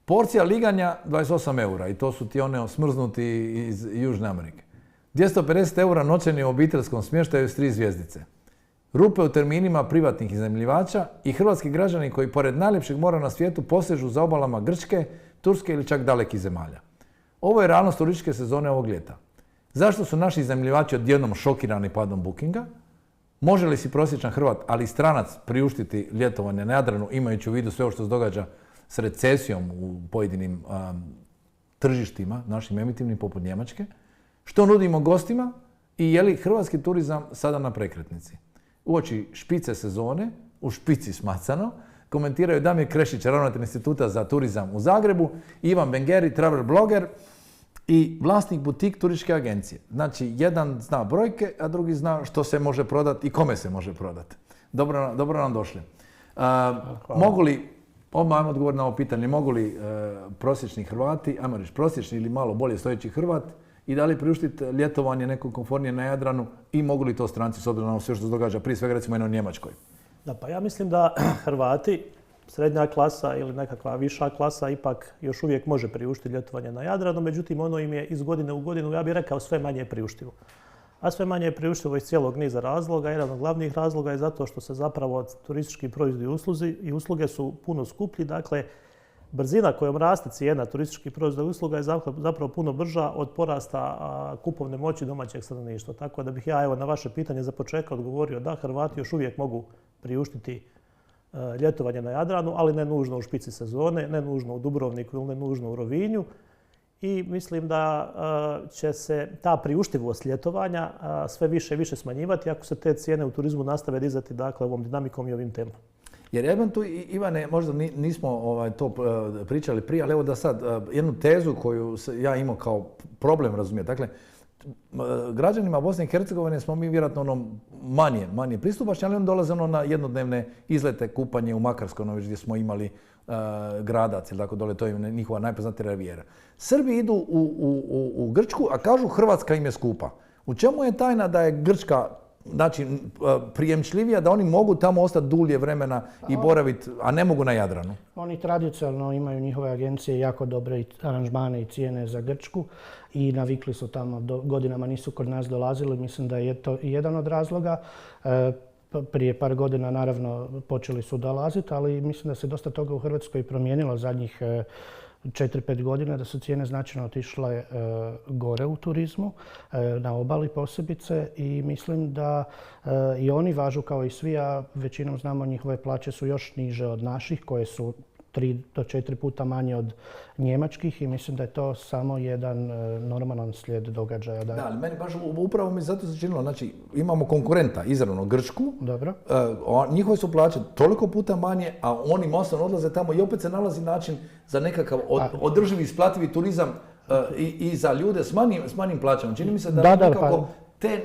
Porcija liganja 28 eura i to su ti one smrznuti iz Južne Amerike. 250 eura noćenje u obiteljskom smještaju s 3 zvjezdice. Rupe u terminima privatnih iznajmljivača i hrvatski građani koji pored najljepšeg mora na svijetu posežu za obalama Grčke, Turske ili čak dalekih zemalja. Ovo je realnost turističke sezone ovog ljeta. Zašto su naši iznajmljivači odjednom šokirani padom bookinga? Može li si prosječan Hrvat, ali i stranac, priuštiti ljetovanje na Jadranu imajući u vidu sve ovo što se događa s recesijom u pojedinim tržištima, našim emitivnim poput Njemačke? Što nudimo gostima i je li hrvatski turizam sada na prekretnici? Uoči špice sezone, u špici smacano, komentiraju Damir Krešić, ravnatelj Instituta za turizam u Zagrebu, Ivan Bengeri, travel bloger i vlasnik butik turističke agencije. Znači, jedan zna brojke, a drugi zna što se može prodati i kome se može prodati. Dobro nam došli. Mogu li, odmah odgovor na ovo pitanje, mogu li prosječni Hrvati, ajmo reći prosječni ili malo bolje stojeći Hrvat, i da li priuštiti ljetovanje neko komfornije na Jadranu i mogu li to stranci s obzirom na sve što se događa prije svega recimo u Njemačkoj? Da, pa ja mislim da Hrvati, srednja klasa ili nekakva viša klasa ipak još uvijek može priuštiti ljetovanje na Jadranu, međutim ono im je iz godine u godinu, ja bih rekao, sve manje priuštivo. A sve manje je priuštivo iz cijelog niza razloga. Jedan od glavnih razloga je zato što se zapravo turistički proizvodi i usluge su puno skuplji. Dakle, brzina kojom raste cijena turističkih proizvoda i usluga je zapravo puno brža od porasta kupovne moći domaćeg stanovništva. Tako da bih ja evo na vaše pitanje za početak odgovorio da Hrvati još uvijek mogu priuštiti ljetovanje na Jadranu, ali ne nužno u špici sezone, ne nužno u Dubrovniku ili ne nužno u Rovinju. I mislim da će se ta priuštivost ljetovanja sve više i više smanjivati ako se te cijene u turizmu nastave dizati, dakle, ovom dinamikom i ovim tempom. Jer ja tu, Ivane, možda nismo to pričali prije, ali evo da sad jednu tezu koju ja imao kao problem razumijeti. Dakle, građanima Bosne i Hercegovine smo mi vjerojatno manje pristupačni, ali on dolaze na jednodnevne izlete, kupanje u Makarskoj, gdje smo imali Gradac, ili tako dole, to je njihova najpoznatija rivijera. Srbi idu u Grčku, a kažu Hrvatska im je skupa. U čemu je tajna da je Grčka prijemčljivija, da oni mogu tamo ostati dulje vremena i boraviti, a ne mogu na Jadranu? Oni tradicionalno imaju njihove agencije jako dobre aranžmane i cijene za Grčku i navikli su tamo, godinama nisu kod nas dolazili, mislim da je to jedan od razloga. Prije par godina naravno počeli su dolaziti, ali mislim da se dosta toga u Hrvatskoj promijenilo zadnjih 4-5 godina, da su cijene značajno otišle gore u turizmu, na obali posebice, i mislim da i oni važu kao i svi, a većinom znamo njihove plaće su još niže od naših, koje su 3 do 4 puta manje od njemačkih, i mislim da je to samo jedan normalan slijed događaja. Da, ali meni baš upravo mi zato se činilo, znači imamo konkurenta, izravno Grčku, dobro. Njihove su plaće toliko puta manje, a oni masovno odlaze tamo i opet se nalazi način za nekakav održivi, isplativi turizam i za ljude s manjim plaćama. Čini mi se da nekako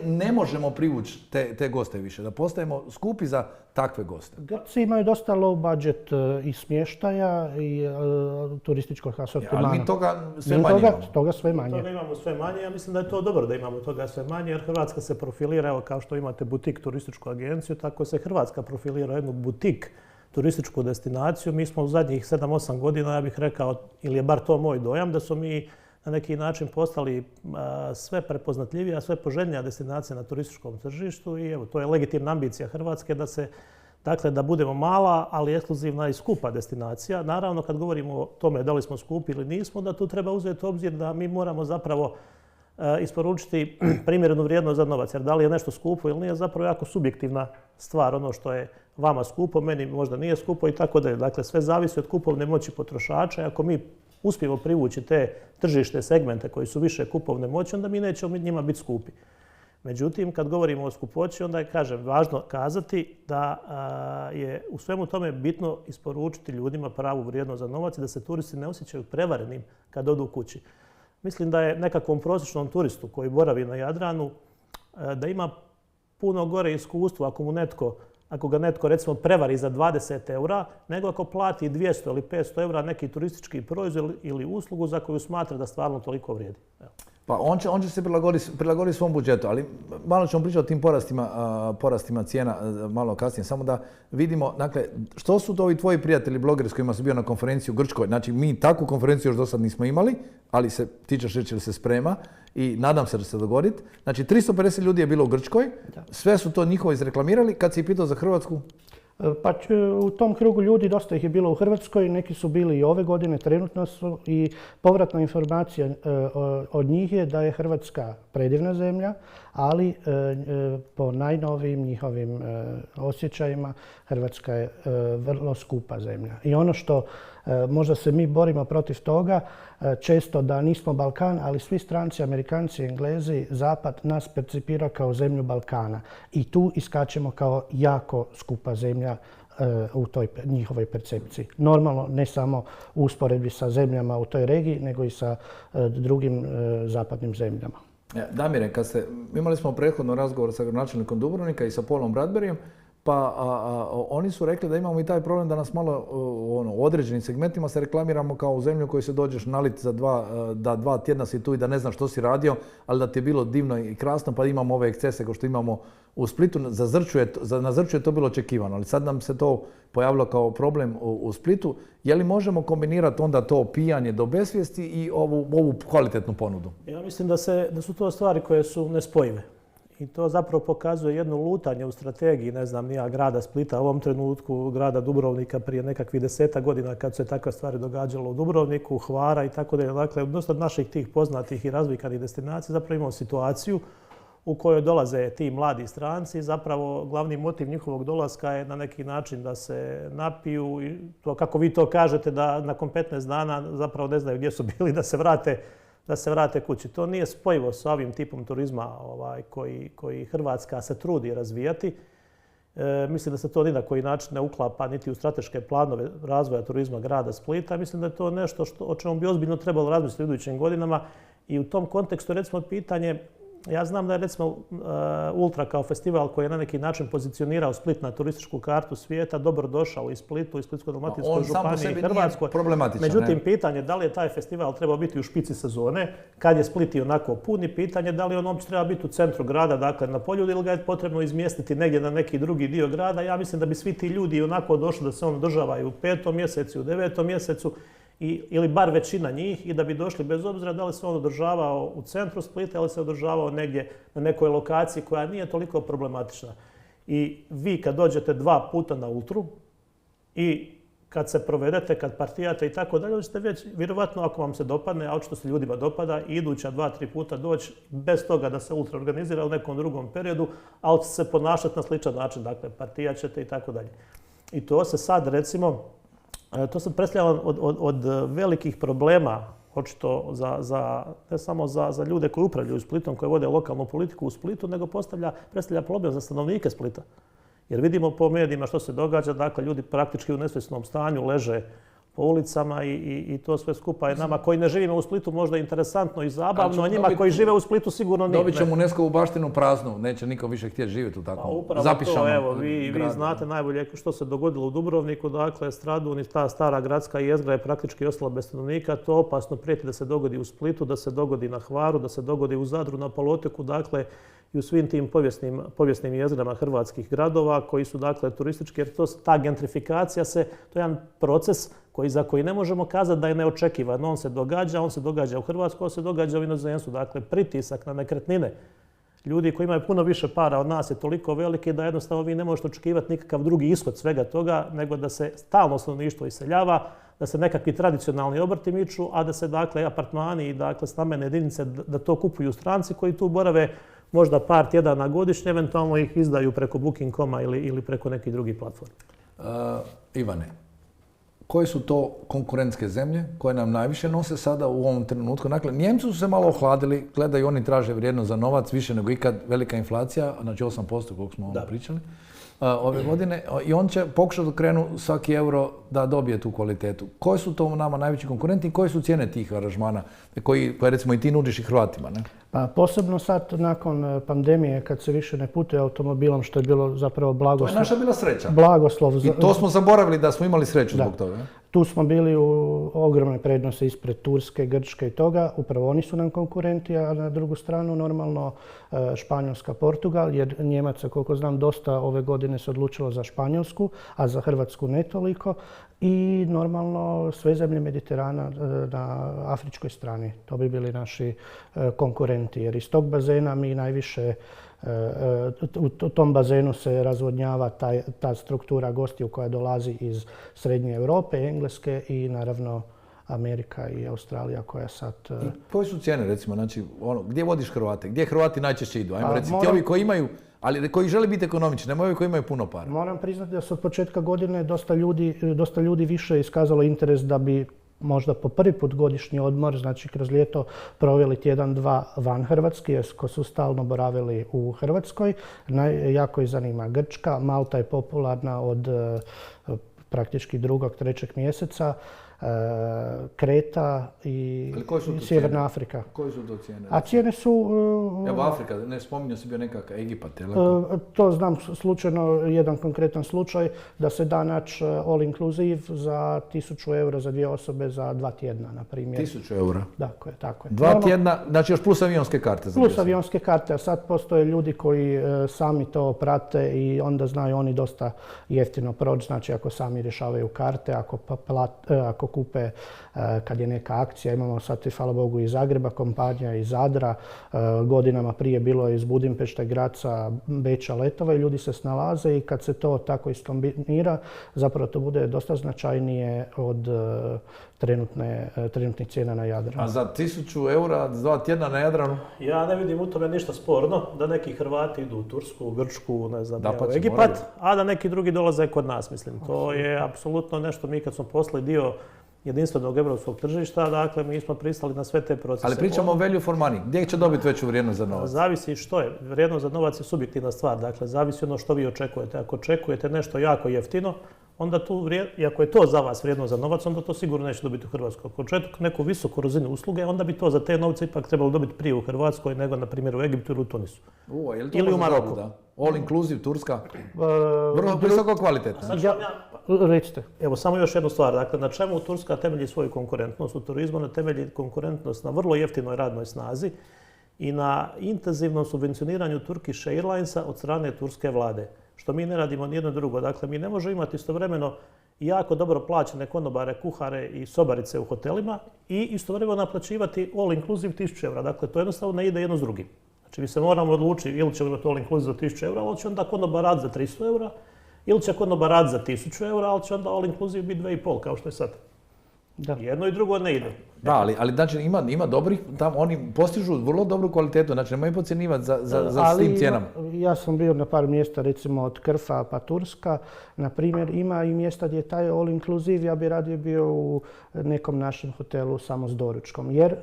ne možemo privući te goste više, da postajemo skupi za takve goste. Grci imaju dosta low budget i smještaja i turističkog asortimana. Ali mi toga sve manje imamo. Toga sve manje. Toga imamo sve manje. Ja mislim da je to dobro da imamo toga sve manje, jer Hrvatska se profilira, evo kao što imate butik turističku agenciju, tako se Hrvatska profilira jednu butik turističku destinaciju. Mi smo u zadnjih 7-8 godina, ja bih rekao, ili je bar to moj dojam, da smo mi na neki način postali sve prepoznatljivija, sve poželjnija destinacija na turističkom tržištu, i evo, to je legitimna ambicija Hrvatske da budemo mala, ali ekskluzivna i skupa destinacija. Naravno, kad govorimo o tome da li smo skupi ili nismo, da tu treba uzeti u obzir da mi moramo zapravo isporučiti primjerenu vrijednost za novac. Jer da li je nešto skupo ili nije, zapravo jako subjektivna stvar. Ono što je vama skupo, meni možda nije skupo i tako dalje. Dakle, sve zavisi od kupovne moći potrošača. Ako mi uspijemo privući te tržišne segmente koji su više kupovne moći, onda mi nećemo njima biti skupi. Međutim, kad govorimo o skupoći, onda je, kažem, važno kazati da je u svemu tome bitno isporučiti ljudima pravu vrijednost za novac i da se turisti ne osjećaju prevarenim kad odu kući. Mislim da je nekakvom prosječnom turistu koji boravi na Jadranu da ima puno gore iskustvo ako mu netko ako ga netko recimo prevari za 20 eura, nego ako plati 200 ili 500 eura neki turistički proizvod ili uslugu za koju smatra da stvarno toliko vrijedi. Evo. Pa on će se prilagoditi svom budžetu, ali malo ćemo pričati o tim porastima cijena malo kasnije. Samo da vidimo, dakle, što su to ovi tvoji prijatelji blogeri s kojima su bio na konferenciji u Grčkoj? Znači, mi takvu konferenciju još do sad nismo imali, ali ti ćeš reći da se sprema i nadam se da će se dogoditi. Znači, 350 ljudi je bilo u Grčkoj, sve su to njihovo izreklamirali. Kad si ih pitao za Hrvatsku? Pa u tom krugu ljudi dosta ih je bilo u Hrvatskoj, neki su bili i ove godine, trenutno su, i povratna informacija od njih je da je Hrvatska predivna zemlja, ali po najnovijim njihovim osjećajima Hrvatska je vrlo skupa zemlja. I ono što možda se mi borimo protiv toga, često da nismo Balkan, ali svi stranci, Amerikanci, Englezi, Zapad nas percipira kao zemlju Balkana. I tu iskačemo kao jako skupa zemlja u toj njihovoj percepciji. Normalno, ne samo u usporedbi sa zemljama u toj regiji, nego i sa drugim zapadnim zemljama. Damire, imali smo prethodno razgovor sa gradonačelnikom Dubrovnika i sa Paulom Bradburyjem, pa oni su rekli da imamo i taj problem da nas malo u određenim segmentima se reklamiramo kao u zemlju koju se dođeš nalit za da 2 tjedna si tu i da ne znaš što si radio, ali da ti je bilo divno i krasno, pa imamo ove ekscese kao što imamo u Splitu. Na Zrću je to bilo očekivano, ali sad nam se to pojavilo kao problem u Splitu. Je li možemo kombinirati onda to pijanje do besvijesti i ovu kvalitetnu ponudu? Ja mislim da su to stvari koje su nespojive. I to zapravo pokazuje jedno lutanje u strategiji, ne znam, nija grada Splita, u ovom trenutku grada Dubrovnika prije nekakvih 10 godina kad se takve stvari događalo u Dubrovniku, Hvara i tako da je. Dakle, dosta naših tih poznatih i razvikanih destinacija zapravo imamo situaciju u kojoj dolaze ti mladi stranci. Zapravo glavni motiv njihovog dolaska je na neki način da se napiju i to, kako vi to kažete, da nakon 15 dana zapravo ne znaju gdje su bili, da se vrate kući. To nije spojivo sa ovim tipom turizma koji Hrvatska se trudi razvijati. Mislim da se to ni na koji način ne uklapa niti u strateške planove razvoja turizma grada Splita. Mislim da je to nešto o čemu bi ozbiljno trebalo razmisliti u idućim godinama i u tom kontekstu recimo pitanje. Ja znam da je recimo Ultra kao festival koji je na neki način pozicionirao Split na turističku kartu svijeta dobro došao i Splitu, i Splitsko-dalmatinskoj županiji i Hrvatskoj. Međutim, pitanje da li je taj festival trebao biti u špici sezone, kad je Split i onako pun, i pitanje da li on uopće treba biti u centru grada, dakle na polju, ili ga je potrebno izmjestiti negdje na neki drugi dio grada. Ja mislim da bi svi ti ljudi onako došli da se on održava i u 5. mjesecu, u 9. mjesecu, ili bar većina njih, i da bi došli bez obzira da li se on održavao u centru Splita ili se održavao negdje na nekoj lokaciji koja nije toliko problematična. I vi kad dođete 2 puta na Ultru i kad se provedete, kad partijate i tako dalje, ćete već vjerovatno, ako vam se dopadne, a očito se ljudima dopada, i iduća 2-3 puta doći bez toga da se Ultra organizira u nekom drugom periodu, ali će se ponašati na sličan način, dakle partijat ćete i tako dalje. I to se sad recimo, to se predstavlja od velikih problema, očito ne samo za ljude koji upravljaju Splitom, koji vode lokalnu politiku u Splitu, nego predstavlja problem za stanovnike Splita. Jer vidimo po medijima što se događa, dakle ljudi praktički u nesvjesnom stanju leže po ulicama i to sve skupa je nama koji ne živimo u Splitu možda interesantno i zabavno, a njima koji žive u Splitu sigurno nije. Dobit ćemo UNESCO-vu baštinu praznu, neće niko više htjeti živjeti u takvom zapišanom gradu. Upravo to, evo, vi znate najbolje što se dogodilo u Dubrovniku, dakle Stradun i ta stara gradska jezgra je praktički ostala bez stanovnika. To opasno prijeti da se dogodi u Splitu, da se dogodi na Hvaru, da se dogodi u Zadru, na Poluotoku, dakle i u svim tim povijesnim jezgrama hrvatskih gradova koji su dakle turistički, jer ta gentrifikacija to je jedan proces za koji ne možemo kazati da je neočekivan. On se događa u Hrvatskoj, on se događa u inozemstvu. Dakle, pritisak na nekretnine ljudi koji imaju puno više para od nas je toliko veliki da jednostavno vi ne možete očekivati nikakav drugi ishod svega toga, nego da se stalno stanovništvo iseljava, da se nekakvi tradicionalni obrti miču, a da se dakle apartmani i dakle stambene jedinice da to kupuju stranci koji tu borave možda par tjedana godišnje, eventualno ih izdaju preko Booking.com-a ili preko nekih drugih platformi. Ivane, koje su to konkurentske zemlje koje nam najviše nose sada u ovom trenutku? Dakle, Nijemci su se malo ohladili, gledaju, oni traže vrijednost za novac, više nego ikad, velika inflacija, znači 8% koliko smo pričali ove godine, i on će pokušati da krenu svaki euro da dobije tu kvalitetu. Koji su to nama najveći konkurenti i koje su cijene tih aranžmana koje recimo i ti nudiš i Hrvatima? Ne? Pa posebno sad nakon pandemije kad se više ne putuje automobilom, što je bilo zapravo To je naša bila sreća. blagoslov. I to smo zaboravili da smo imali sreću Da. zbog toga. Tu smo bili u ogromne prednosti ispred Turske, Grčke i toga. Upravo oni su nam konkurenti, a na drugu stranu normalno Španjolska, Portugal, jer Njemaca, koliko znam, dosta ove godine se odlučilo za Španjolsku, a za Hrvatsku ne toliko. I normalno sve zemlje Mediterana na afričkoj strani. To bi bili naši konkurenti, jer iz tog bazena mi najviše u tom bazenu se razvodnjava ta struktura gostiju koja dolazi iz Srednje Europe, Engleske i naravno Amerika i Australija koja sad... I koje su cijene, recimo, znači, gdje vodiš Hrvate? Gdje Hrvati najčešće idu? Ajmo Pa, reći, ti ovi koji imaju, ali koji žele biti ekonomični, nemoj ovi koji imaju puno para. Moram priznati da se od početka godine dosta ljudi više iskazalo interes da bi možda po prvi put godišnji odmor, znači kroz ljeto, proveli tjedan, dva van Hrvatske, jer su stalno boravili u Hrvatskoj. Jako ih zanima Grčka, Malta je popularna od praktički 2., 3. mjeseca, Kreta i Sjeverna Afrika. Koje su to cijene? A cijene su... Evo Afrika, ne spominjao si bio nekakav Egipat, je li? To znam slučajno, jedan konkretan slučaj, da se da naći all inclusive za 1000 eura za 2 osobe za 2 tjedna, na primjer. 1000 eura? Tako je. 2 tjedna, znači još plus avionske karte. Plus avionske karte, a sad postoje ljudi koji sami to prate i onda znaju oni dosta jeftino proći, znači ako sami rješavaju karte, ako kupe kad je neka akcija. Imamo sad, hvala Bogu, iz Zagreba kompanija, iz Zadra. Godinama prije bilo je iz Budimpešte, Graca, Beča letova i ljudi se snalaze i kad se to tako iskombinira, zapravo to bude dosta značajnije od trenutnih cijena na Jadranu. A za 1000 eura 2 tjedna na Jadranu? Ja ne vidim u tome ništa sporno da neki Hrvati idu u Tursku, Grčku, ne znam, u Egipat, a da neki drugi dolaze kod nas, mislim. To je apsolutno nešto, mi kad smo postali dio jedinstvenog europskog tržišta, dakle mi smo pristali na sve te procese. Ali pričamo o value for money. Gdje će dobiti veću vrijednost za novac? Zavisi što je. Vrijednost za novac je subjektivna stvar, dakle zavisi ono što vi očekujete. Ako očekujete nešto jako jeftino, onda i ako je to za vas vrijednost za novac, onda to sigurno neće dobiti u Hrvatskoj. Ako očekujete neku visoku razinu usluge, onda bi to za te novce ipak trebalo dobiti prije u Hrvatskoj nego, na primjer, u Egiptu ili u Tunisu. Ili u Maroku. All inclusive, Turska? Vrlo visoko kvalitetno. Recite. Evo, samo još jednu stvar. Dakle, na čemu Turska temelji svoju konkurentnost? U turizmu na temelji konkurentnost na vrlo jeftinoj radnoj snazi i na intenzivnom subvencioniranju Turkish Airlinesa od strane turske vlade. Što mi ne radimo nijedno drugo. Dakle, mi ne možemo imati istovremeno jako dobro plaćene konobare, kuhare i sobarice u hotelima i istovremeno naplaćivati all inclusive 1000 eura. Dakle, to jednostavno ne ide jedno s drugim. Znači, mi se moramo odlučiti ili ćemo imati all inclusive za 1000 eura, ali će onda konobar rad za 300 eura, ili će konobar rad za 1000 eura, ali će onda all inclusive biti 2,5 kao što je sad. Da. Jedno i drugo ne ide. Da, ali znači ima dobrih, tam oni postižu vrlo dobru kvalitetu, znači nemoj podcjenjivati za s tim cijenama. Ja sam bio na par mjesta, recimo od Krfa pa Turska, na primjer, ima i mjesta gdje je taj all inclusive, ja bi radije bio u nekom našem hotelu samo s doručkom, jer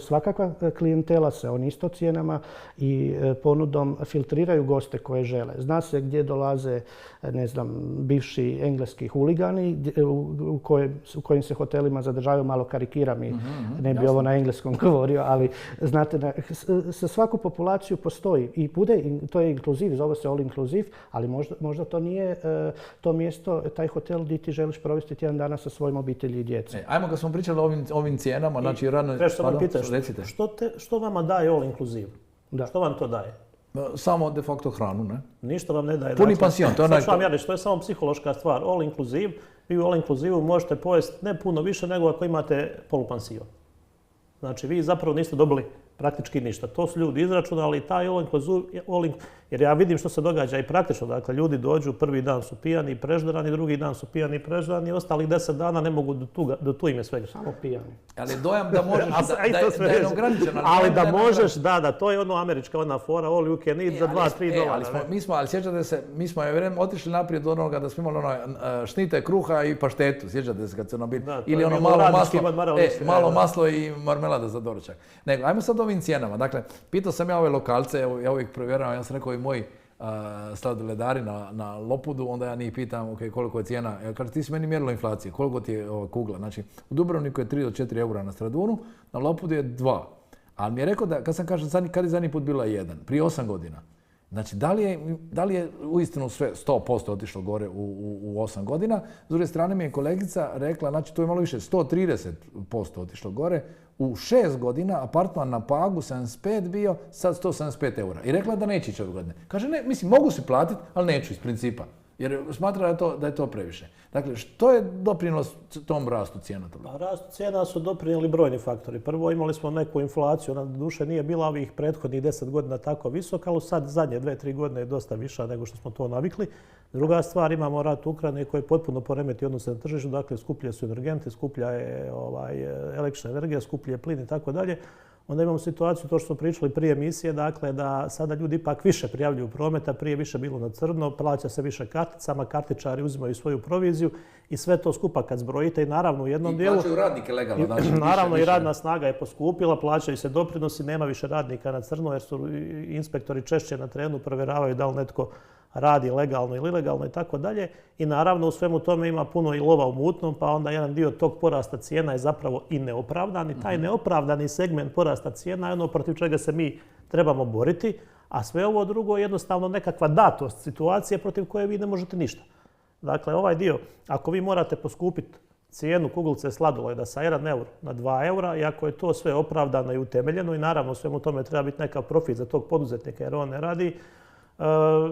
svakakva klijentela se on isto cijenama i ponudom filtriraju goste koje žele. Zna se gdje dolaze, ne znam, bivši engleski huligani, u kojim se hotelima zadržavaju, malo karikiram i ne bi ovo na engleskom govorio, ali znate, za svaku populaciju postoji i to je inkluziv, zove se all inclusive, ali možda to nije to mjesto, taj hotel gdje ti želiš provesti tjedan dana sa svojim obitelji i djecom. Ajmo kad smo pričali o ovim cijenama, znači radno... Što vama daje all inclusive? Da. Što vam to daje? Samo de facto hranu, ne? Ništa vam ne daje. Puni pansion, to je onaj... To je samo psihološka stvar. All inclusive, vi u all inclusive možete pojesti ne puno više nego ako imate polupansion. Znači, vi zapravo niste dobili praktički ništa. To su ljudi izračunali, taj all inclusive, jer ja vidim što se događa i praktično. Dakle, ljudi dođu, prvi dan su pijani i prežderani, drugi dan su pijani i prežderani, ostalih 10 dana ne mogu do tu ime svega. Samo pijani. Ali dojam da možeš, da je neograničeno. Ali da možeš, to je ono američka ona fora, all you can eat za $2-3. Ali sjećate se, mi smo otišli naprijed od onoga da smo imali šnite kruha i paštetu, sjećate se kad se ono bili, ili ono malo maslo i marmelada za doručak. Nego, ajmo sad ovim cijenama. Dakle, pitao sam ja ove lokalce, ja uvijek provjeravam, ja sam rekao i moji sladoledari na Lopudu, onda ja njih pitam koliko je cijena. Kaže, ti si meni mjerilo inflacije, koliko ti je kugla. Znači, u Dubrovniku je 3 do 4 eura na Stradunu, na Lopudu je 2. Ali mi je rekao da, kad sam kažem kad je zadnji put bila 1, prije 8 godina. Znači, da li je uistinu sve 100% otišlo gore u 8 godina? S druge strane mi je kolegica rekla, znači to je malo više, 130% otišlo gore. U 6 godina apartman na Pagu 75 bio, sad 175 eura. I rekla da neće ići ove godine. Kaže, ne, mislim, mogu si platiti, ali neću iz principa. Jer smatra da je to previše. Dakle, što je doprinijelo tom rastu cijena? Rastu cijena su doprinijeli brojni faktori. Prvo, imali smo neku inflaciju, ona doduše nije bila ovih prethodnih 10 godina tako visoka, ali sad zadnje 2-3 godine je dosta viša nego što smo to navikli. Druga stvar, imamo rat u Ukrajini koji potpuno poremeti odnose na tržištu, dakle skuplje su energenti, skuplja je električna energija, skuplje je plin i tako dalje. Onda imamo situaciju, to što smo pričali prije emisije, dakle da sada ljudi ipak više prijavljuju prometa, prije više bilo na crno, plaća se više karticama, kartičari uzimaju svoju proviziju i sve to skupa kad zbrojite i naravno u jednom dijelu... I plaćaju radnike legalno. Znači, naravno i radna snaga je poskupila, plaćaju se doprinosi, nema više radnika na crno jer su inspektori češće na terenu provjeravaju da li netko radi legalno ili ilegalno i tako dalje. I naravno u svemu tome ima puno i lova u mutnom, pa onda jedan dio tog porasta cijena je zapravo i neopravdan. I taj neopravdani segment porasta cijena je ono protiv čega se mi trebamo boriti, a sve ovo drugo je jednostavno nekakva datost situacije protiv koje vi ne možete ništa. Dakle, ovaj dio, ako vi morate poskupiti cijenu kuglice sladoleda sa 1 euro na 2 eura, i ako je to sve opravdano i utemeljeno i naravno u svemu tome treba biti nekav profit za tog poduzetnika jer on ne radi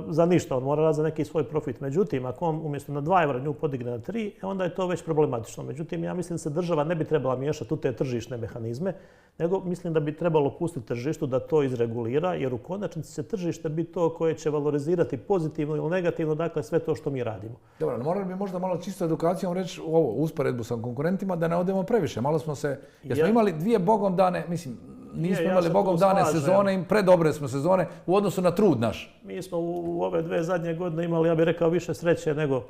za ništa, on mora raditi za neki svoj profit. Međutim, ako on umjesto na 2 eura nju podigne na 3, onda je to već problematično. Međutim, ja mislim da se država ne bi trebala miješati u te tržišne mehanizme, nego mislim da bi trebalo pustiti tržištu da to izregulira, jer u konačnici će tržište biti to koje će valorizirati pozitivno ili negativno, dakle sve to što mi radimo. Dobro, morali bi možda malo čisto edukacijom reći ovo, usporedbu sa konkurentima, da ne odemo previše. Malo smo se, jer smo imali 2 bogom dane, mislim, nismo imali bogom dane sezone i predobre smo sezone u odnosu na trud naš. Mi smo u ove 2 zadnje godine imali, ja bih rekao, više sreće nego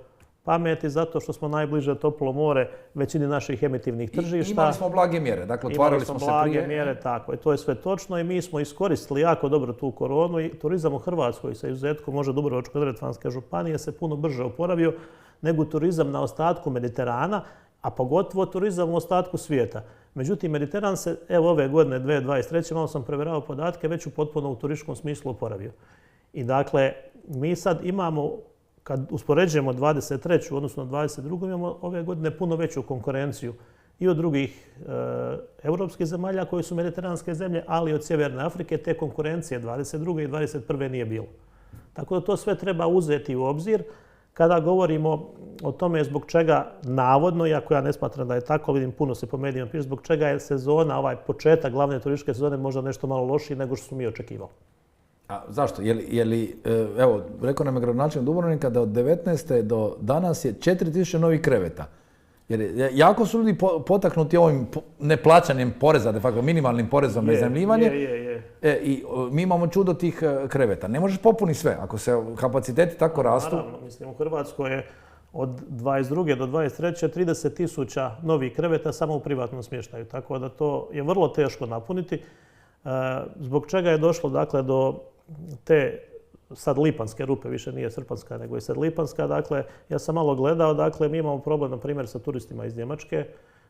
pameti zato što smo najbliže toplo more većini naših emitivnih tržišta. Imali smo blage mjere, dakle otvarali smo se prije. Imali smo blage mjere, tako je, to je sve točno i mi smo iskoristili jako dobro tu koronu i turizam u Hrvatskoj sa izuzetkom može Dubrovačko-neretvanske županije se puno brže oporavio nego turizam na ostatku Mediterana, a pogotovo turizam u ostatku svijeta. Međutim, Mediteran se, evo ove godine 2023. malo sam provjeravao podatke, već potpuno u turističkom smislu oporavio. I dakle, mi sad imamo, kad uspoređujemo 23. odnosno 22. imamo ove godine puno veću konkurenciju i od drugih europskih zemalja koje su mediteranske zemlje, ali i od Sjeverne Afrike. Te konkurencije 22. i 21. nije bilo. Tako da to sve treba uzeti u obzir. Kada govorimo o tome zbog čega navodno, iako ja ne smatram da je tako, vidim puno se po medijima piše, zbog čega je sezona, ovaj početak glavne turističke sezone možda nešto malo lošiji nego što smo mi očekivali. A zašto? Evo, rekao nam je gradonačelnik Dubrovnika da od 19. do danas je 4000 novih kreveta. Jer jako su ljudi potaknuti ovim neplaćanjem poreza, de facto minimalnim porezom na iznajmljivanje. I mi imamo čudo tih kreveta. Ne možeš popuniti sve ako se kapaciteti tako rastu. Naravno, mislim u Hrvatskoj je od 22. do 23. 30.000 novih kreveta samo u privatnom smještaju. Tako da to je vrlo teško napuniti. Zbog čega je došlo dakle do te sad lipanske rupe, više nije srpanska nego je sad lipanska. Dakle, ja sam malo gledao, dakle mi imamo problem na primjer sa turistima iz Njemačke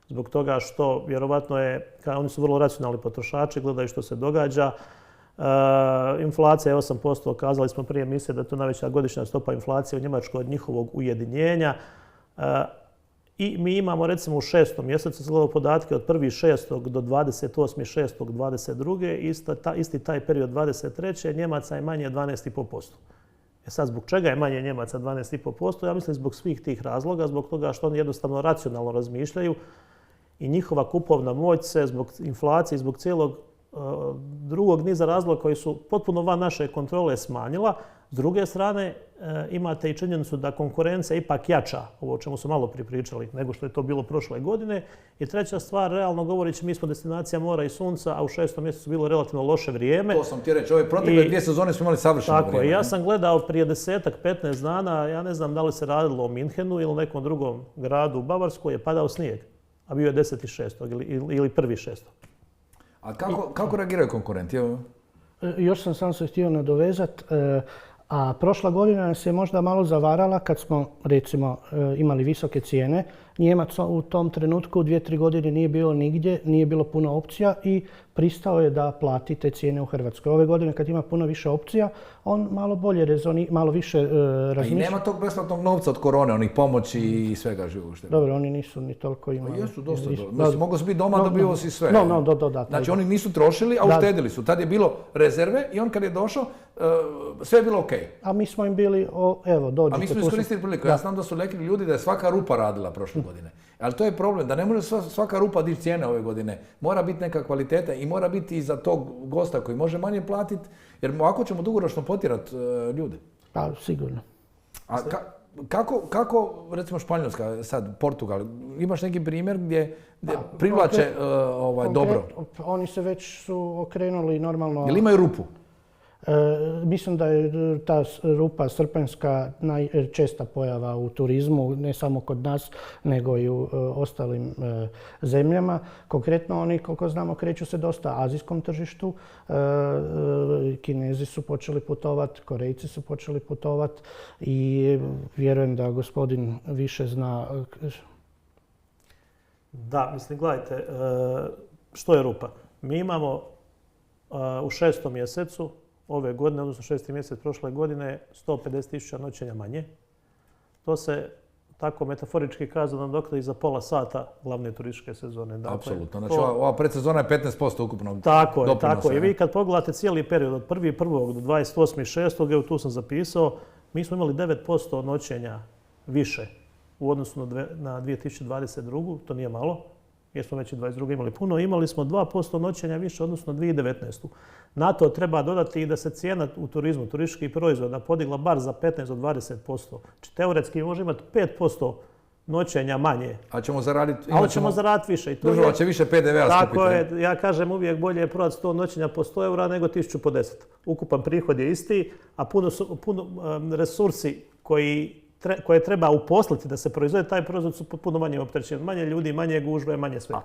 zbog toga što vjerovatno je, oni su vrlo racionalni potrošači, gledaju što se događa. Inflacija je 8%, kazali smo prije emisije da je to najveća godišnja stopa inflacije u Njemačkoj od njihovog ujedinjenja. I mi imamo recimo u 6. mjesecu, gledao podatke od 1.6. do 28.6.22. Isti taj period 23. Njemaca je manje 12,5%. Sad, zbog čega je manje Njemaca 12,5%? Ja mislim zbog svih tih razloga, zbog toga što oni jednostavno racionalno razmišljaju i njihova kupovna moć se zbog inflacije, zbog cijelog drugog niza razloga koji su potpuno van naše kontrole smanjila. S druge strane, imate i činjenicu da konkurencija ipak jača, ovo o čemu smo malo pripričali, nego što je to bilo prošle godine. I treća stvar, realno govoreći, mi smo destinacija mora i sunca, a u 6. mjesecu bilo relativno loše vrijeme. To sam ti reći, ove protekle 2 sezone smo imali savršeno vrijeme. Tako je, ja sam gledao prije 10-15 dana, ja ne znam da li se radilo o Minhenu ili nekom drugom gradu u Bavarskoj, je padao snijeg, a bio je 10.6. ili 1.6. A kako reagiraju konkurenti? Još sam samo se htio nadovezati. A prošla godina nas je možda malo zavarala kad smo, recimo, imali visoke cijene. Njemac u tom trenutku u 2-3 godine nije bilo nigdje, nije bilo puno opcija i pristao je da plati te cijene u Hrvatskoj. Ove godine kad ima puno više opcija, on malo bolje malo više razmišlja. I nema tog besplatnog novca od korone, onih pomoći i svega živog što je. Dobro, oni nisu ni toliko imali. Jesu dosta dobro. Mogao si biti doma, dobio si sve. Znači oni nisu trošili, a uštedili su. Tad je bilo rezerve i on kad je došao, sve je bilo okej. A mi smo im bili, evo, dođite. A mi smo iskoristili priliku. Ja znam da su rekli ljudi da je svaka rupa radila prošle godine. Ali to je problem, da ne može svaka rupa dići cijene ove godine. Mora biti neka kvaliteta i mora biti i za tog gosta koji može manje platiti, jer ovako ćemo dugoročno potjerati ljude. Pa, sigurno. A kako, recimo Španjolska, sad Portugal, imaš neki primjer gdje privlače dobro? Oni se već su okrenuli normalno. Jel imaju rupu? Mislim da je ta rupa srpanjska najčesta pojava u turizmu, ne samo kod nas, nego i u ostalim zemljama. Konkretno oni, koliko znamo, kreću se dosta azijskom tržištu. Kinezi su počeli putovati, Korejci su počeli putovati i vjerujem da gospodin više zna. Da, mislim, gledajte, što je rupa? Mi imamo u 6. mjesecu ove godine, odnosno 6. mjesec prošle godine, 150.000 noćenja manje. To se tako metaforički kazano nadoknadi za pola sata glavne turističke sezone. Dakle, apsolutno. Znači ova predsezona je 15% ukupnog doprinosa. Tako je. I vi kad pogledate cijeli period od 1.1. do 28.6. evo tu sam zapisao, mi smo imali 9% noćenja više u odnosu na 2022. To nije malo, jer smo već i 2022. imali puno. Imali smo 2% noćenja više odnosno na 2019. Na to treba dodati i da se cijena u turizmu, turističkih proizvoda podigla bar za 15 do 20%. Znači, teoretski može imati 5% noćenja manje. A ćemo zaraditi... Ali ćemo zaraditi više. Država će više PDV-a skupiti. Tako je. Ja kažem uvijek bolje je prodati 100 noćenja po 100 eura nego 1000 po 10. Ukupan prihod je isti, a puno resursi koje treba uposliti da se proizvode, taj proizvod su puno manje opterećeni. Manje ljudi, manje gužve, manje sve.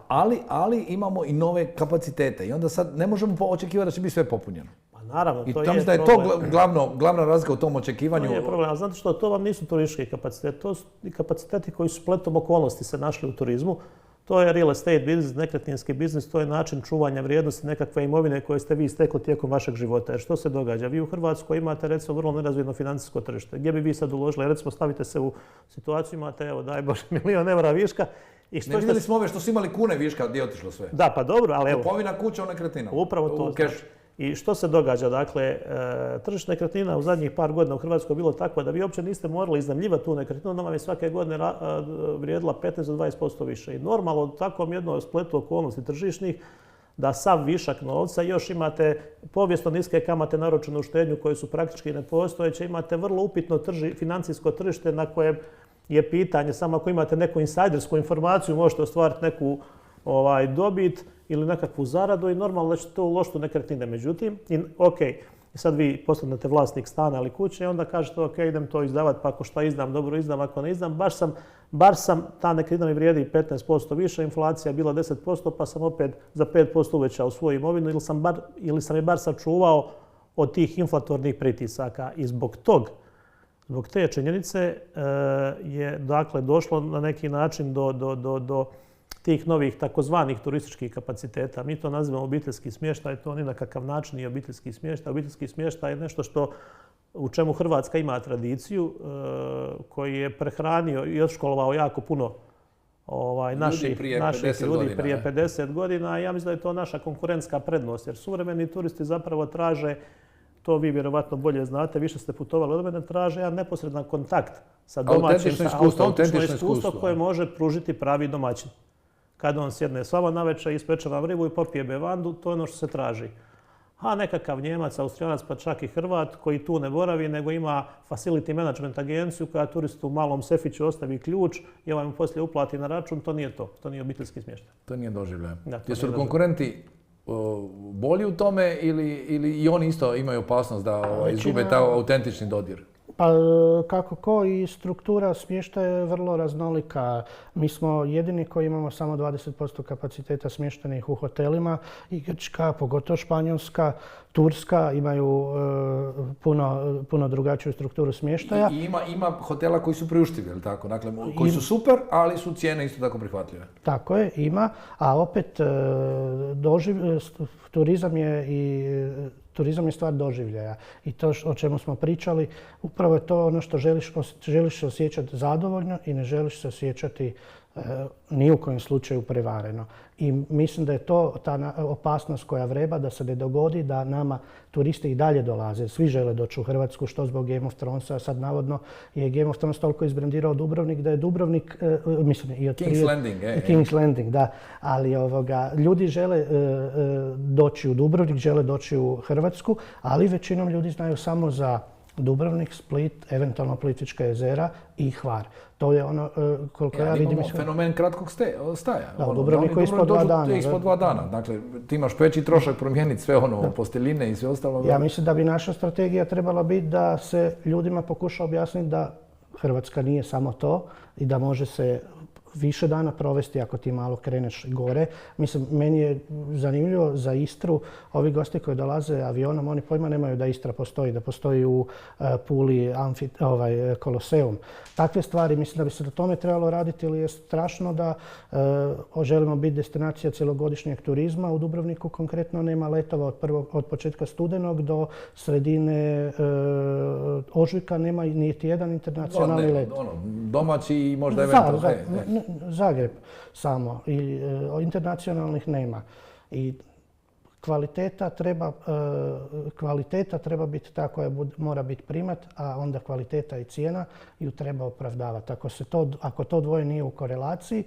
Ali imamo i nove kapacitete i onda sad ne možemo očekivati da će biti sve popunjeno. Pa naravno, to je problem. I da je to glavna razlika u tom očekivanju. To je problem, ali znate što, to vam nisu turistički kapaciteti, to su kapaciteti koji su spletom okolnosti se našli u turizmu. To je real estate biznis, nekretninski biznis, to je način čuvanja vrijednosti nekakve imovine koje ste vi stekli tijekom vašeg života. Jer što se događa? Vi u Hrvatskoj imate recimo vrlo nerazvijeno financijsko tržište. Gdje bi vi sad uložili? Recimo stavite se u situaciju, imate evo daj Bože $1.000.000 eura viška. I što vidjeli smo ove što su imali kune viška, gdje je otišlo sve? Da, pa dobro, ali evo. Kupovina kuća u nekretninama. Upravo to. I što se događa? Dakle, tržište nekretnina u zadnjih par godina u Hrvatskoj je bilo tako da vi uopće niste morali iznajmljivati tu nekretninu, ona vam je svake godine vrijedila 15 do 20% više. I normalno u takvom jednom spletu okolnosti tržišnih da sav višak novca još imate povijesno niske kamate na oročenu štednju koje su praktički nepostojeće, imate vrlo upitno financijsko tržište na kojem je pitanje, samo ako imate neku insajdersku informaciju možete ostvariti neku dobit ili nekakvu zaradu i normalno da ćete to uložiti u nekretnine. Međutim, sad vi postanete vlasnik stana ili kuće i onda kažete ok, idem to izdavati, pa ako šta izdam, dobro izdam, ako ne izdam, bar sam ta nekretnina mi vrijedi 15% više, inflacija je bila 10%, pa sam opet za 5% uvećao svoju imovinu ili sam je bar sačuvao od tih inflatornih pritisaka. I zbog te činjenice je dakle došlo na neki način do tih novih takozvanih turističkih kapaciteta. Mi to nazivamo obiteljski smještaj, to ni na kakav način nije obiteljski smještaj. Obiteljski smještaj je nešto u čemu Hrvatska ima tradiciju, koji je prehranio i odškolovao jako puno naših ljudi prije 50 godina. Ja mislim da je to naša konkurentska prednost, jer suvremeni turisti zapravo traže, to vi vjerovatno bolje znate, više ste putovali od mene, traže jedan neposredan kontakt sa domaćim, autentično iskustvo koje može pružiti pravi domaćin. Kada on sjedne s vama navečer, ispeče vam ribu i popije bevandu, to je ono što se traži. A nekakav Njemac, Austrijanac, pa čak i Hrvat koji tu ne boravi, nego ima facility management agenciju koja turistu u malom sefiću ostavi ključ i ovaj mu poslije uplati na račun, to nije to. To nije obiteljski smještaj. To nije doživljaj. Jesu li konkurenti bolji u tome ili i oni isto imaju opasnost da izgube taj autentični dodir? Pa kako ko i struktura smještaja je vrlo raznolika. Mi smo jedini koji imamo samo 20% kapaciteta smještenih u hotelima i Grčka, pogotovo Španjolska, Turska imaju puno drugačiju strukturu smještaja. I ima hotela koji su priuštivi, je li tako? Dakle, koji su super, ali su cijene isto tako prihvatljive. Tako je, ima, a opet turizam je stvar doživljaja i to o čemu smo pričali, upravo je to ono što želiš se osjećati zadovoljno i ne želiš se osjećati ni u kojem slučaju prevareno. I mislim da je to ta opasnost koja vreba da se ne dogodi da nama turisti i dalje dolaze. Svi žele doći u Hrvatsku, što zbog Game of Thronesa. Sad navodno je Game of Thrones toliko izbrendirao Dubrovnik da je Dubrovnik, mislim i King's Landing. King's Landing, da. Ali ljudi žele doći u Dubrovnik, žele doći u Hrvatsku, ali većinom ljudi znaju samo za Dubrovnik, Split, eventualno Plitvička jezera i Hvar. To je ono koliko ja vidim. Imamo fenomen kratkog staja. Da, u Dubrovniku je ispod 2 dana. Ispod 2 dana. Dakle, ti imaš veći trošak promijeniti sve posteljine i sve ostalo. Ja mislim da bi naša strategija trebala biti da se ljudima pokuša objasniti da Hrvatska nije samo to i da može se više dana provesti ako ti malo kreneš gore. Mislim, meni je zanimljivo za Istru, ovi gosti koji dolaze avionom, oni pojma nemaju da Istra postoji, da postoji u Puli Koloseum. Takve stvari, mislim da bi se na tome trebalo raditi, ili je strašno da želimo biti destinacija cjelogodišnjeg turizma. U Dubrovniku konkretno nema letova od početka studenog do sredine ožujka, nema niti jedan internacionalni let. Domaći i možda eventualno. Zagreb samo. I internacionalnih nema. I kvaliteta treba biti ta koja mora biti primat, a onda kvaliteta i cijena ju treba opravdavati. Ako to dvoje nije u korelaciji,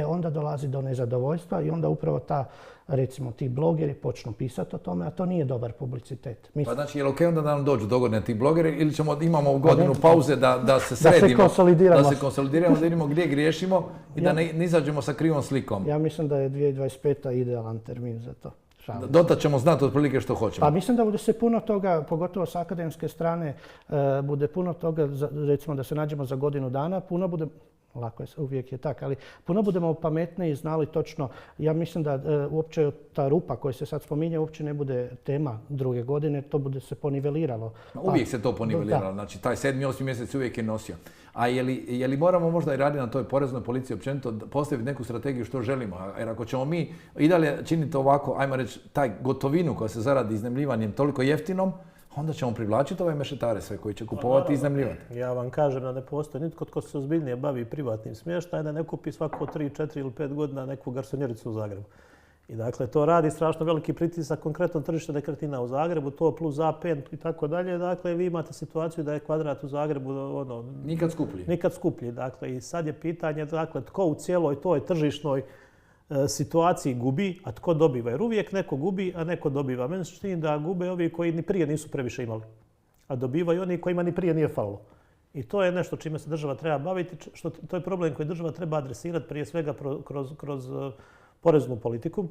onda dolazi do nezadovoljstva i onda upravo recimo ti blogeri počnu pisati o tome, a to nije dobar publicitet. Pa znači, je li okej onda da nam dođu dogodine ti blogeri ili imamo godinu pauze da se sredimo? Da se konsolidiramo, da vidimo gdje griješimo i da ne izađemo sa krivom slikom. Ja mislim da je 2025. idealan termin za to. Dotad ćemo znati otprilike što hoćemo. Pa mislim da bude se puno toga, pogotovo s akademske strane, bude puno toga, recimo da se nađemo za godinu dana, puno bude, lako je, uvijek je tako, ali puno budemo pametniji i znali točno. Ja mislim da uopće ta rupa koja se sad spominje uopće ne bude tema druge godine, to bude se poniveliralo. Uvijek se to poniveliralo, znači taj 7. 8. mjesec uvijek je nosio. A je li moramo možda i raditi na toj poreznoj policiji općenito, postaviti neku strategiju što želimo? Jer ako ćemo mi i dalje činiti ovako, ajmo reći, taj gotovinu koja se zaradi iznajmljivanjem toliko jeftinom, onda ćemo privlačiti ove mešetare sve koji će kupovati i iznajmljivati. Ja vam kažem da ne postoji nitko tko se ozbiljnije bavi privatnim smještajem, da ne kupi svako 3, 4 ili 5 godina neku garsonjericu u Zagrebu. I dakle, to radi strašno veliki pritisak, konkretno tržište nekretnina u Zagrebu, to plus APN i tako dalje. Dakle, vi imate situaciju da je kvadrat u Zagrebu nikad skuplji. Dakle, i sad je pitanje, dakle, tko u cijeloj toj tržišnoj situaciji gubi, a tko dobiva. Jer uvijek neko gubi, a neko dobiva. Meni se čini da gube ovi koji ni prije nisu previše imali, a dobivaju oni kojima ni prije nije falilo. I to je nešto čime se država treba baviti. To je problem koji država treba adresirati prije svega kroz poreznu politiku.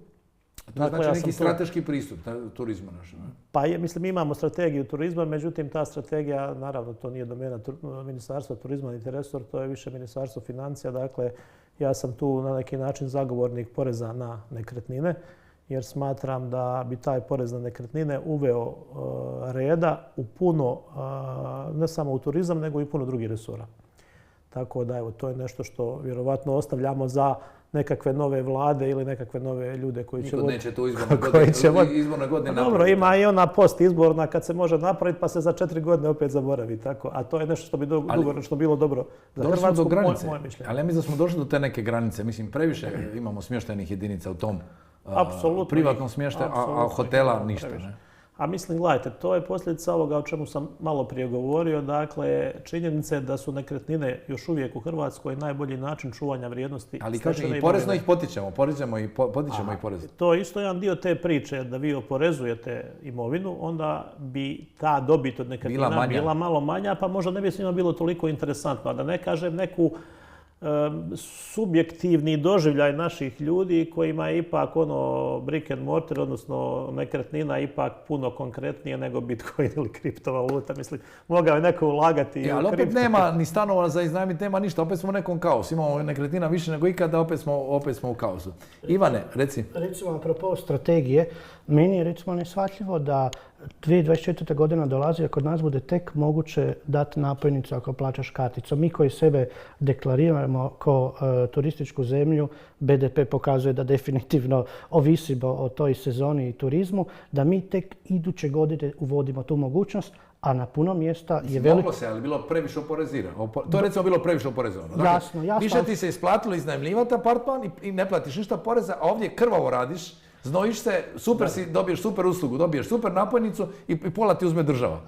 To znači neki strateški pristup turizma našem. Pa mislim, mi imamo strategiju turizma, međutim ta strategija, naravno, to nije domena Ministarstva turizma niti resor, to je više Ministarstvo financija. Dakle, ja sam tu na neki način zagovornik poreza na nekretnine, jer smatram da bi taj porez na nekretnine uveo reda u puno, ne samo u turizam, nego i puno drugih resora. Tako da, evo, to je nešto što vjerovatno ostavljamo za nekakve nove vlade ili nekakve nove ljude koji će... Niko neće to izborne godine napraviti. Dobro, ima i ona postizborna kad se može napraviti pa se za 4 godine opet zaboravi. Tako. A to je nešto što bi dugoročno bilo dobro za Hrvatsku, moje mišljenje. Ali ja mislim da smo došli do te neke granice. Mislim, previše imamo smještajnih jedinica u tom privatnom smještaju, a hotela ništa. A mislim, gledajte, to je posljedica ovoga o čemu sam malo prije govorio. Dakle, činjenica je da su nekretnine još uvijek u Hrvatskoj najbolji način čuvanja vrijednosti. Ali kažem, i porezno ih potičemo i porez. To je isto jedan dio te priče, da vi oporezujete imovinu, onda bi ta dobit od nekretnina bila malo manja, pa možda ne bi s njima bilo toliko interesantno. A da ne kažem neku subjektivni doživljaj naših ljudi kojima je ipak brick and mortar, odnosno nekretnina ipak puno konkretnije nego Bitcoin ili kriptovaluta. Mislim, mogao je neko ulagati ali opet nema ni stanova za iznajmiti, nema ništa, opet smo u nekom kaosu. Imamo nekretnina više nego ikada, opet smo u kaosu. Ivane, reci. Recimo, apropo strategije, meni je recimo neshvatljivo da 2024. godina dolazi, a kod nas bude tek moguće dati napojnicu ako plaćaš karticom. Mi koji sebe deklariramo kao turističku zemlju, BDP pokazuje da definitivno ovisimo o toj sezoni i turizmu, da mi tek iduće godine uvodimo tu mogućnost, a na puno mjesta je veliko... Moglo se, ali bilo previše oporezirano. To je recimo bilo previše oporezovano. Dakle, jasno. Više ti se isplatilo iznajmljivati apartman i ne platiš ništa poreza, a ovdje krvavo radiš, znojiš se, super si, dobiješ super uslugu, dobiješ super napojnicu i pola ti uzme država.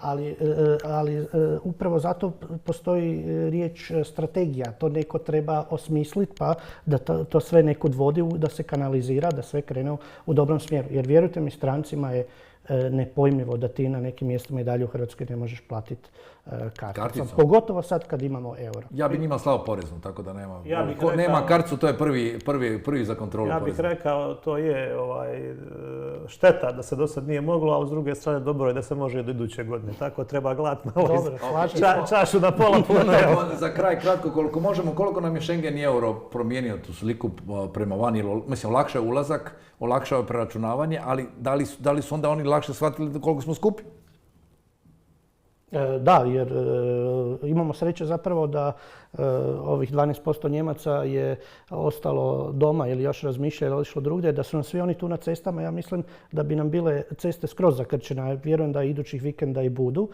Ali upravo zato postoji riječ strategija. To neko treba osmisliti pa da to sve nekud vodi, da se kanalizira, da sve krene u dobrom smjeru. Jer vjerujte mi, strancima je nepojmljivo da ti na nekim mjestima i dalje u Hrvatskoj ne možeš platiti karticom. Pogotovo sad kad imamo euro. Ja bi njima slao poreznu, tako da nema. Nema karticu, to je prvi za kontrolu poreza. Ja bih rekao, to je šteta da se do sad nije moglo, ali s druge strane dobro je da se može do iduće godine. Tako treba gledati na čašu na pola puno. Za kraj kratko, koliko možemo, koliko nam je Schengen i euro promijenio tu sliku prema vani, mislim, olakšao je ulazak, olakšao je preračunavanje, ali da li su onda oni lakše shvatili koliko smo skupi? Da, jer imamo sreće zapravo da ovih 12% Njemaca je ostalo doma ili još razmišlja ili otišlo drugdje, da su nam svi oni tu na cestama. Ja mislim da bi nam bile ceste skroz zakrčene. Vjerujem da idućih vikenda i budu.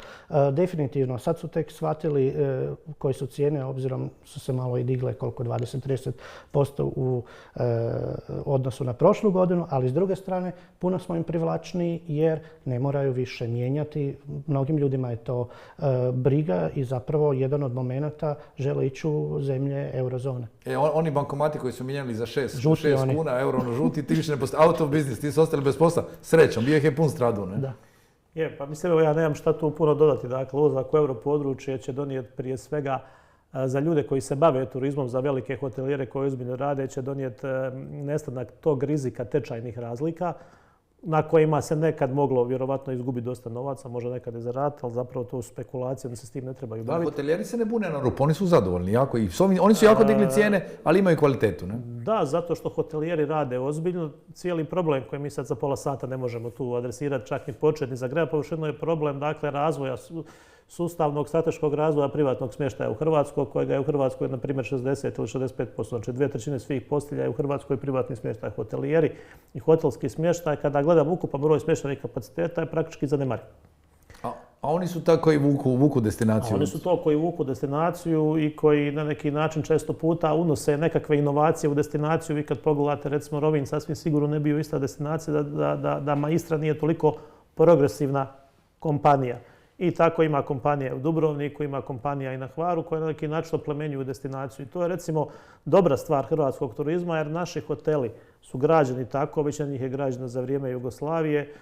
Definitivno, sad su tek shvatili koje su cijene, obzirom su se malo i digle koliko 20-30% u odnosu na prošlu godinu, ali s druge strane puno smo im privlačniji jer ne moraju više mijenjati. Mnogim ljudima je to briga i zapravo jedan od momenata žele ići u zemlje eurozone. Oni bankomati koji su mijenjali za 6 kuna, euro žuti, ti više ne postoji, out of business, ti su ostali bez posla. Srećom, bio ih je pun stradu, ne? Da. Pa mislim, ja nemam šta tu puno dodati. Dakle, ulazak u europodručje će donijeti prije svega za ljude koji se bave turizmom, za velike hotelijere koji ozbiljno rade, će donijeti nestanak tog rizika tečajnih razlika na kojima se nekad moglo vjerovatno izgubiti dosta novaca, možda nekad i zaraditi, ali zapravo to su spekulacije, da se s tim ne trebaju baviti. Hotelijeri se ne bune na rupu, oni su zadovoljni jako i oni su jako digli cijene, ali imaju kvalitetu, ne? Da, zato što hotelijeri rade ozbiljno. Cijeli problem koji mi sad za pola sata ne možemo tu adresirati, čak ni početi, ni zagrejati površinu, je problem razvoja sustavnog strateškog razvoja privatnog smještaja u Hrvatskoj, kojega je u Hrvatskoj na primjer 60 ili 65%, znači 2/3 svih postelja je u Hrvatskoj privatni smještaj. Hotelijeri i hotelski smještaj, kada gledam ukupan broj smještajnih kapaciteta, je praktički zanemariv. A oni su tako koji vuku destinaciju? Oni su to koji vuku destinaciju i koji na neki način često puta unose nekakve inovacije u destinaciju. Vi kad pogledate, recimo, Rovinj sasvim sigurno ne bio ista destinacija da Maistra nije toliko progresivna kompanija. I tako ima kompanija u Dubrovniku, ima kompanija i na Hvaru koja na neki način oplemenjuju destinaciju. I to je recimo dobra stvar hrvatskog turizma jer naši hoteli su građeni tako, većina njih je građena za vrijeme Jugoslavije.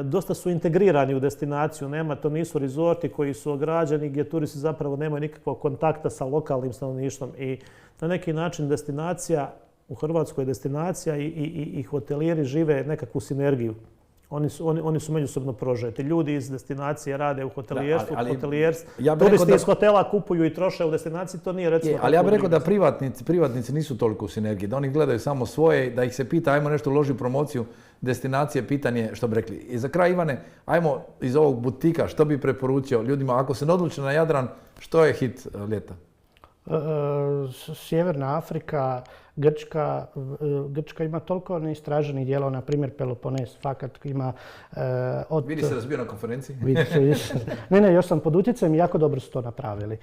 Dosta su integrirani u destinaciju, to nisu rezorti koji su ograđeni gdje turisti zapravo nemaju nikakvog kontakta sa lokalnim stanovništvom. I na neki način destinacija, u Hrvatskoj destinacija i hotelijeri žive nekakvu sinergiju. Oni su međusobno prožeti. Ljudi iz destinacije rade u hotelijerstvu, turisti iz hotela kupuju i troše u destinaciji, to nije recimo... Ali ja bih rekao da privatnici nisu toliko u sinergiji, da oni gledaju samo svoje, da ih se pita, ajmo nešto uloži u promociju destinacije, pitanje što bi rekli. I za kraj, Ivane, ajmo iz ovog butika, što bi preporučio ljudima, ako se ne odluče na Jadran, što je hit ljeta? Sjeverna Afrika, Grčka ima toliko neistraženih dijelova, na primjer Peloponez, fakat ima... Vidi se da si bio na konferenciji? Ne, još sam pod utjecajem i jako dobro su to napravili.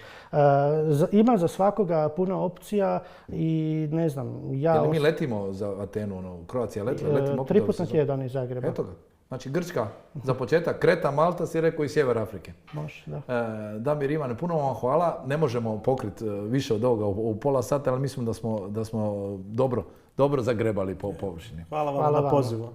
Ima za svakoga puno opcija i ne znam... Jel mi letimo za Atenu, Kroacija letimo? 3 puta na tjedan iz Zagreba. Eto ga. Znači Grčka za početak, Kreta, Malta, si rekao i Sjever Afrike. Može, da. Damir, Ivane, puno vam hvala. Ne možemo pokriti više od ovoga u pola sata, ali mislim da smo dobro zagrebali po površini. Hvala vam na pozivu.